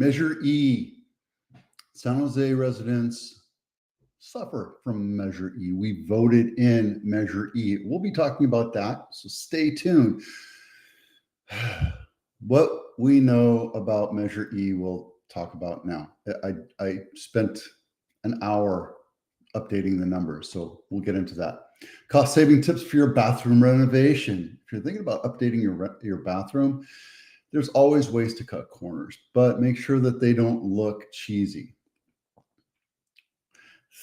Measure E. San Jose residents suffer from Measure E. We voted in Measure E. We'll be talking about that, so stay tuned. What we know about Measure E, we'll talk about now. I spent an hour updating the numbers, so we'll get into that. Cost-saving tips for your bathroom renovation. If you're thinking about updating your bathroom, there's always ways to cut corners, but make sure that they don't look cheesy.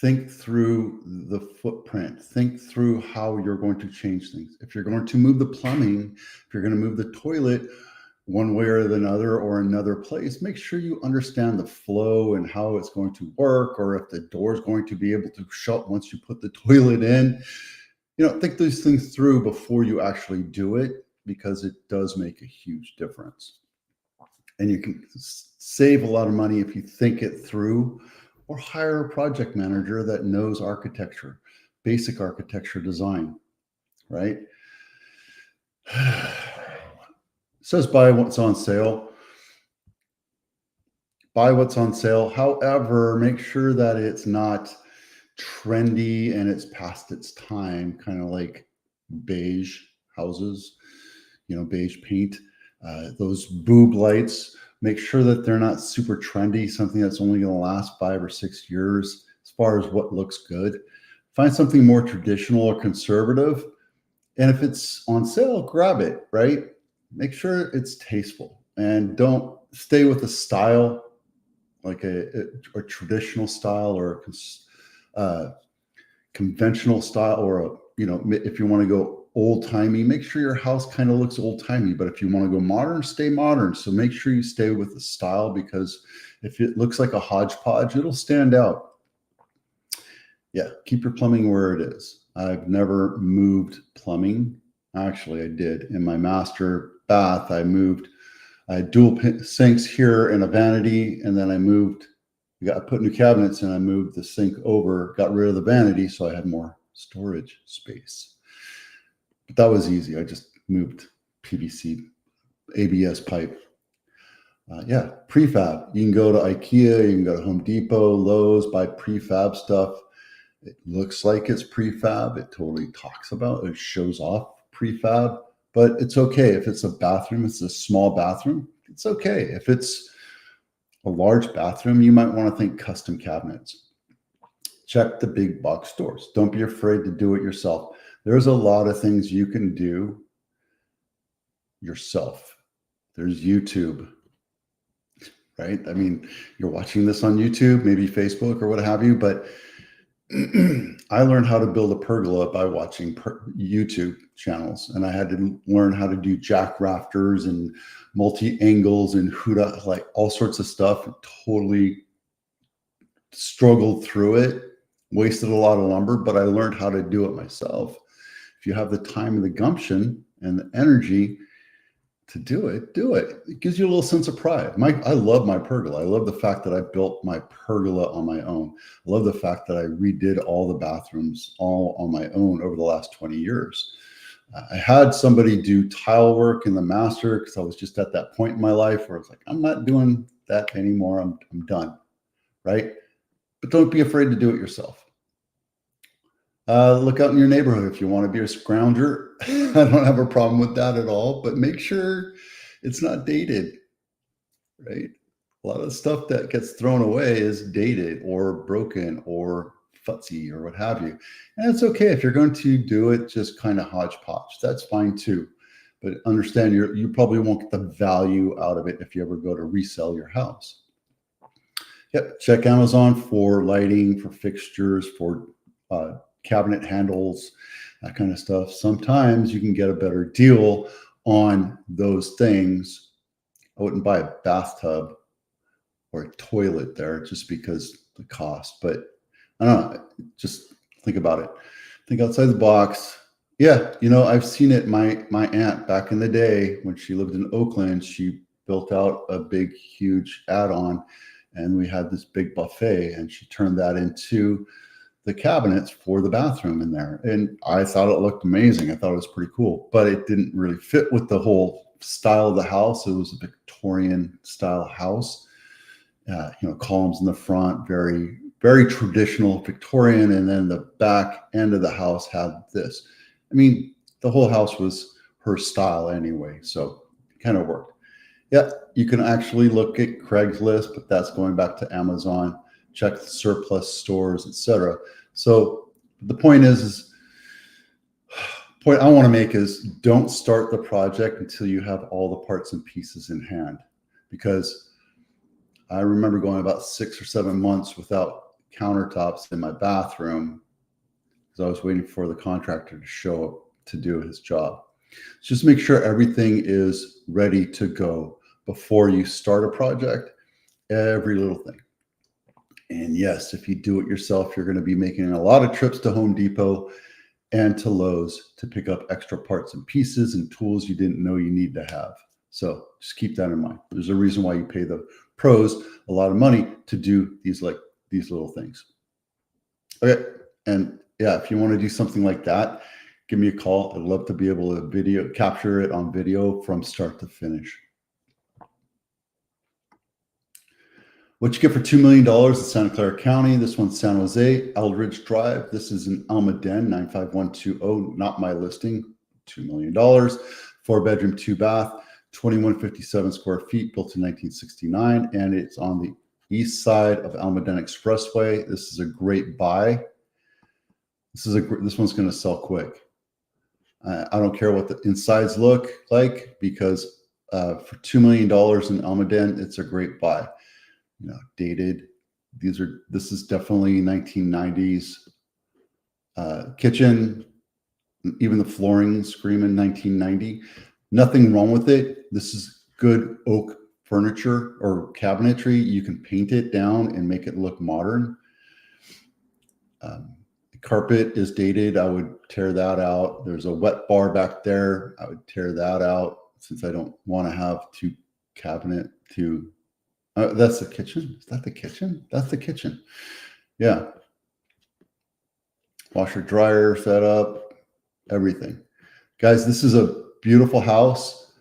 Think through the footprint. Think through how you're going to change things. If you're going to move the plumbing, if you're going to move the toilet one way or another or another place, make sure you understand the flow and how it's going to work, or if the door is going to be able to shut once you put the toilet in. Think these things through before you actually do it, because it does make a huge difference. And you can save a lot of money if you think it through, or hire a project manager that knows architecture, basic architecture design, right? It says buy what's on sale. Buy what's on sale. However, make sure that it's not trendy and it's past its time, kind of like beige houses, beige paint, those boob lights. Make sure that they're not super trendy, something that's only going to last 5 or 6 years as far as what looks good. Find something more traditional or conservative. And if it's on sale, grab it, right? Make sure it's tasteful, and don't stay with a style, like a traditional style or a conventional style, or if you want to go old-timey, make sure your house kind of looks old-timey. But if you want to go modern, stay modern. So make sure you stay with the style, because if it looks like a hodgepodge, it'll stand out. Yeah, keep your plumbing where it is. I've never moved plumbing. Actually, I did. In my master bath, I had dual sinks here and a vanity, and then I put new cabinets, and I moved the sink over, got rid of the vanity, so I had more storage space. But that was easy. I just moved PVC ABS pipe. Prefab. You can go to IKEA, you can go to Home Depot, Lowe's, buy prefab stuff. It looks like it's prefab. It totally talks about it, shows off prefab, but it's okay. If it's a bathroom, it's a small bathroom, it's okay. If it's a large bathroom, you might want to think custom cabinets. Check the big box stores. Don't be afraid to do it yourself. There's a lot of things you can do yourself. There's YouTube, right? I mean, you're watching this on YouTube, maybe Facebook or what have you, but I learned how to build a pergola by watching YouTube channels, and I had to learn how to do jack rafters and multi-angles and like all sorts of stuff. Totally struggled through it, wasted a lot of lumber, but I learned how to do it myself. If you have the time and the gumption and the energy to do it, do it. It gives you a little sense of pride. I love my pergola. I love the fact that I built my pergola on my own. I love the fact that I redid all the bathrooms all on my own over the last 20 years. I had somebody do tile work in the master, because I was just at that point in my life where I was like, I'm not doing that anymore. I'm done, right? But don't be afraid to do it yourself. Look out in your neighborhood if you want to be a scrounger. I don't have a problem with that at all, but make sure it's not dated, right? A lot of the stuff that gets thrown away is dated or broken or futzy or what have you. And it's okay if you're going to do it just kind of hodgepodge. That's fine too. But understand you probably won't get the value out of it if you ever go to resell your house. Yep, check Amazon for lighting, for fixtures, for cabinet handles, that kind of stuff. Sometimes you can get a better deal on those things. I wouldn't buy a bathtub or a toilet there just because the cost, but I don't know, just think about it. Think outside the box. Yeah, I've seen it. My aunt back in the day when she lived in Oakland, she built out a big, huge add-on, and we had this big buffet, and she turned that into the cabinets for the bathroom in there. And I thought it looked amazing. I thought it was pretty cool, but it didn't really fit with the whole style of the house. It was a Victorian style house. columns in the front, very, very traditional Victorian. And then the back end of the house had this. I mean, the whole house was her style anyway, so it kind of worked. Yeah, you can actually look at Craigslist, but that's going back to Amazon. Check the surplus stores, etc. So the point point I want to make is don't start the project until you have all the parts and pieces in hand, because I remember going about 6 or 7 months without countertops in my bathroom because I was waiting for the contractor to show up to do his job. Just make sure everything is ready to go before you start a project, every little thing. And yes, if you do it yourself, you're going to be making a lot of trips to Home Depot and to Lowe's to pick up extra parts and pieces and tools you didn't know you need to have. So just keep that in mind. There's a reason why you pay the pros a lot of money to do these little things. Okay. And yeah, if you want to do something like that, give me a call. I'd love to be able to capture it on video from start to finish. What you get for $2 million in Santa Clara County. This one's San Jose, Eldridge Drive. This is in Almaden, 95120, not my listing, $2 million. 4-bedroom, 2-bath, 2157 square feet, built in 1969, and it's on the east side of Almaden Expressway. This is a great buy. This one's going to sell quick. I don't care what the insides look like, because for $2 million in Almaden, it's a great buy. Dated. This is definitely 1990s kitchen. Even the flooring screaming 1990. Nothing wrong with it. This is good oak furniture or cabinetry. You can paint it down and make it look modern. The carpet is dated. I would tear that out. There's a wet bar back there. I would tear that out, since I don't want to have that's the kitchen. Is that the kitchen? That's the kitchen. Yeah. Washer, dryer set up, everything. Guys, this is a beautiful house,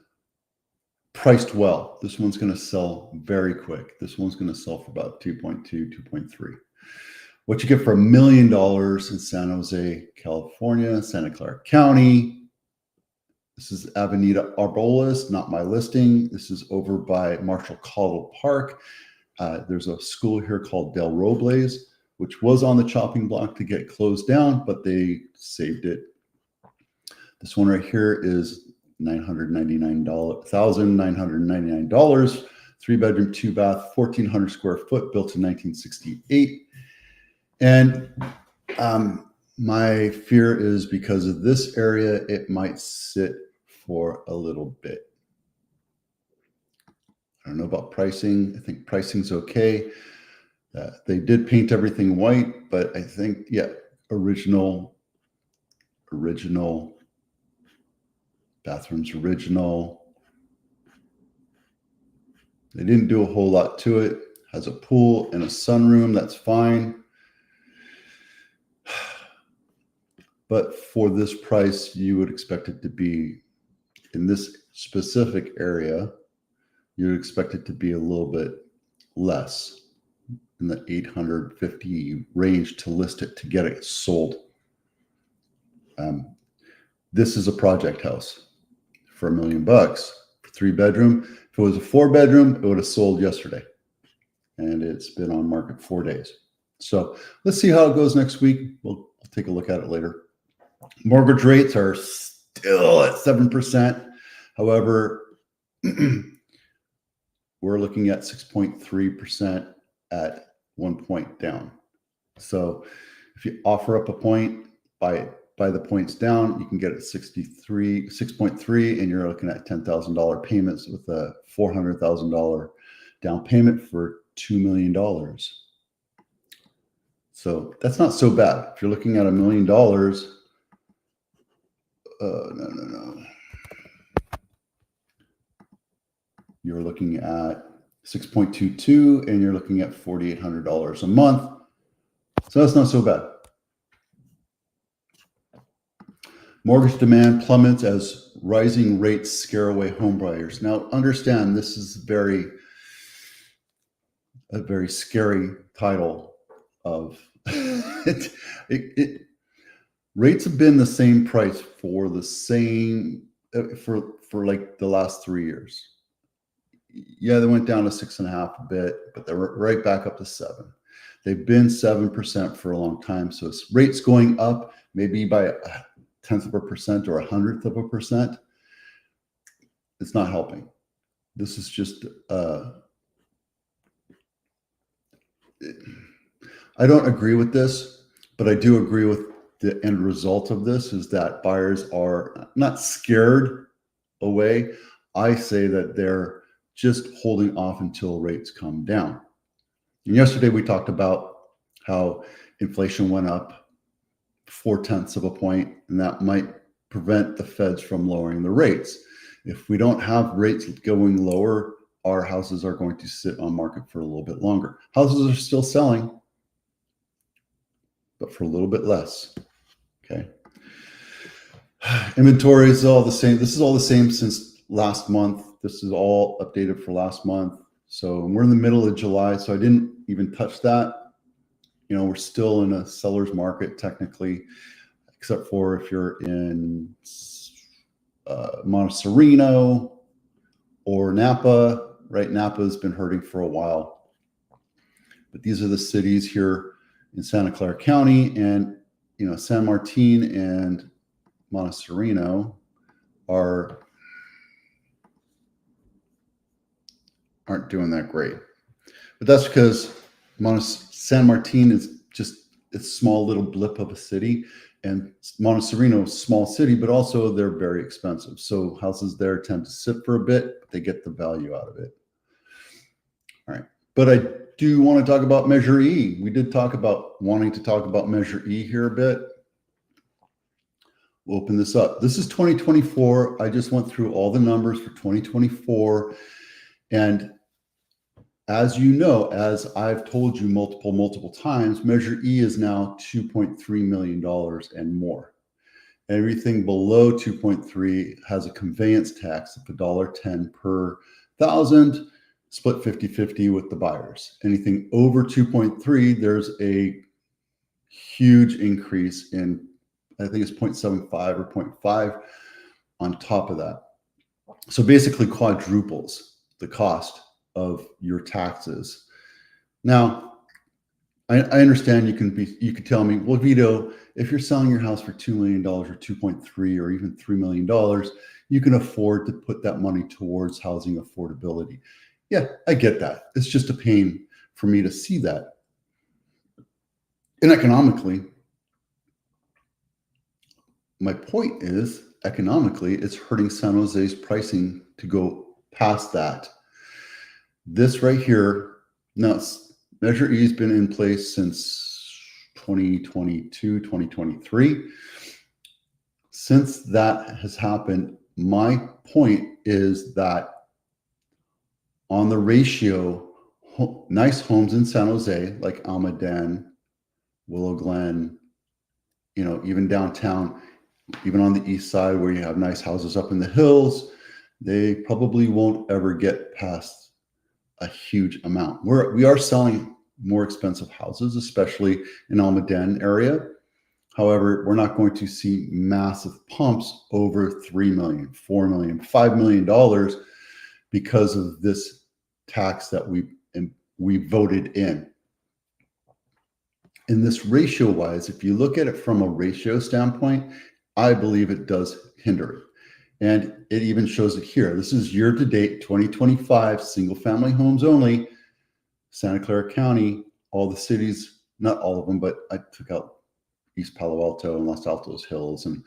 priced well. This one's going to sell very quick. This one's going to sell for about 2.2, 2.3. What you get for $1 million in San Jose, California, Santa Clara County. This is Avenida Arboles, not my listing. This is over by Marshall Caldwell Park. There's a school here called Del Robles, which was on the chopping block to get closed down, but they saved it. This one right here is $1,999. 3-bedroom, 2-bath, 1,400 square foot, built in 1968. And my fear is because of this area, it might sit for a little bit. I don't know about pricing. I think pricing's okay. They did paint everything white, but I think, yeah, original, bathrooms original. They didn't do a whole lot to it. Has a pool and a sunroom. That's fine. But for this price, you would expect it to be, in this specific area, you would expect it to be a little bit less, in the 850 range, to list it, to get it sold. This is a project house for $1 million, for 3-bedroom. If it was a 4-bedroom, it would have sold yesterday, and it's been on market 4 days. So let's see how it goes next week. We'll take a look at it later. Mortgage rates are still at 7%. However, we're looking at 6.3% at one point down. So if you offer up a point, buy the points down, you can get it 6.3, and you're looking at $10,000 payments with a $400,000 down payment for $2 million. So that's not so bad. If you're looking at $1 million, no. You're looking at 6.22, and you're looking at $4,800 a month. So that's not so bad. Mortgage demand plummets as rising rates scare away home buyers. Now, understand, this is a very scary title of rates have been the same price for the same for like the last 3 years. Yeah, they went down to 6.5 a bit, but they're right back up to 7. They've been 7% for a long time. So it's rates going up maybe by 1/10 of a percent or 100th of a percent. It's not helping. This is just I don't agree with this, but I do agree with the end result of this is that buyers are not scared away. I say that they're just holding off until rates come down. And yesterday we talked about how inflation went up 0.4 of a point, and that might prevent the feds from lowering the rates. If we don't have rates going lower, our houses are going to sit on market for a little bit longer. Houses are still selling, but for a little bit less. Okay. Inventory is all the same. This is all the same since last month. This is all updated for last month. So we're in the middle of July, so I didn't even touch that. You know, we're still in a seller's market technically, except for if you're in Montecito or Napa. Right, Napa has been hurting for a while. But these are the cities here in Santa Clara County, and you know, San Martin and Montecito aren't doing that great. But that's because San Martin is just a small little blip of a city, and Montecito is a small city, but also they're very expensive. So houses there tend to sit for a bit, but they get the value out of it. All right. But I do want to talk about Measure E. We did talk about wanting to talk about Measure E here a bit. We'll open this up. This is 2024. I just went through all the numbers for 2024. And as you know, as I've told you multiple times, Measure E is now $2.3 million and more. Everything below 2.3 has a conveyance tax of $1.10 per thousand, split 50-50 with the buyers. Anything over 2.3, there's a huge increase in, I think it's 0.75 or 0.5 on top of that. So basically quadruples the cost of your taxes. Now, I understand you could tell me, well, Vito, if you're selling your house for $2 million or 2.3 or even $3 million, you can afford to put that money towards housing affordability. Yeah, I get that. It's just a pain for me to see that. And economically, my point is, economically, it's hurting San Jose's pricing to go past that. This right here, now Measure E has been in place since 2022, 2023. Since that has happened, my point is that on the ratio, nice homes in San Jose, like Almaden, Willow Glen, you know, even downtown, even on the east side where you have nice houses up in the hills, they probably won't ever get past a huge amount. We are selling more expensive houses, especially in Almaden area. However, we're not going to see massive pumps over $3 million, $4 million, $5 million because of this tax that we voted in. In this ratio wise, if you look at it from a ratio standpoint, I believe it does hinder it. And it even shows it here. This is year to date, 2025, single family homes only, Santa Clara County, all the cities, not all of them, but I took out East Palo Alto and Los Altos Hills and,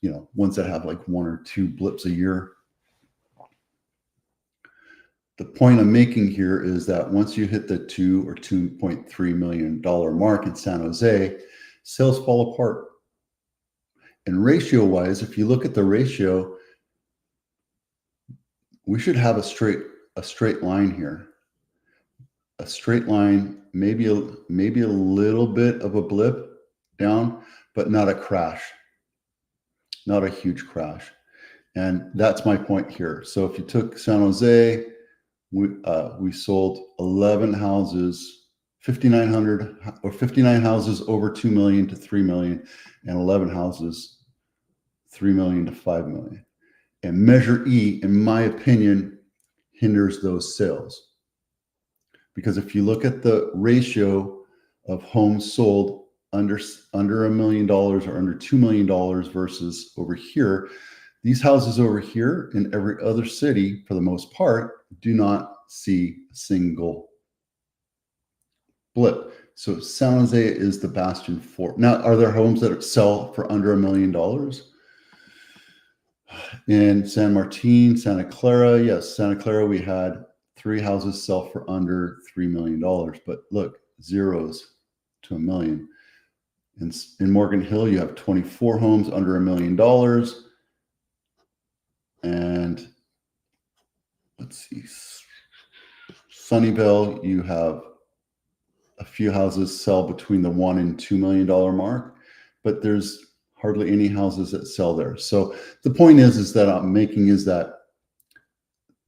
you know, ones that have like 1 or 2 blips a year. The point I'm making here is that once you hit the $2 or $2.3 million mark in San Jose, sales fall apart. And ratio wise, if you look at the ratio, we should have a straight line here. A straight line, maybe a little bit of a blip down, but not a crash, not a huge crash. And that's my point here. So if you took San Jose, We sold 11 houses, 5,900 or 59 houses over 2 million to 3 million, and 11 houses 3 million to 5 million. And Measure E, in my opinion, hinders those sales. Because if you look at the ratio of homes sold under $1 million or under $2 million versus over here, these houses over here in every other city, for the most part, do not see a single blip. So San Jose is the bastion for. Now, are there homes that sell for under $1 million? In San Martin, Santa Clara, yes, Santa Clara, we had 3 houses sell for under $3 million. But look, zeros to $1 million. In Morgan Hill, you have 24 homes under $1 million. And let's see, Sunnyvale, you have a few houses sell between the $1 and $2 million mark, but there's hardly any houses that sell there. So the point is that I'm making is that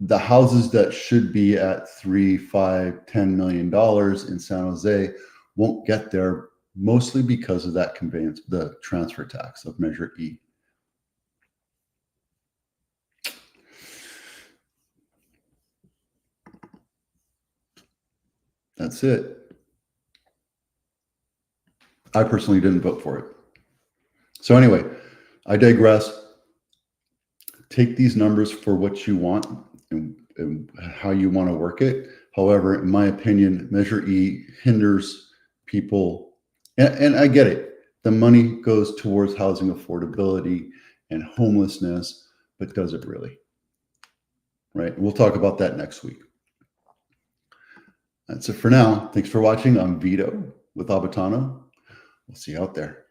the houses that should be at $3, $5, $10 million in San Jose won't get there, mostly because of that conveyance, the transfer tax of Measure E. That's it. I personally didn't vote for it. So anyway, I digress. Take these numbers for what you want and how you want to work it. However, in my opinion, Measure E hinders people. And I get it. The money goes towards housing affordability and homelessness, but does it really? Right? We'll talk about that next week. That's it for now. Thanks for watching. I'm Vito with Abatano. We'll see you out there.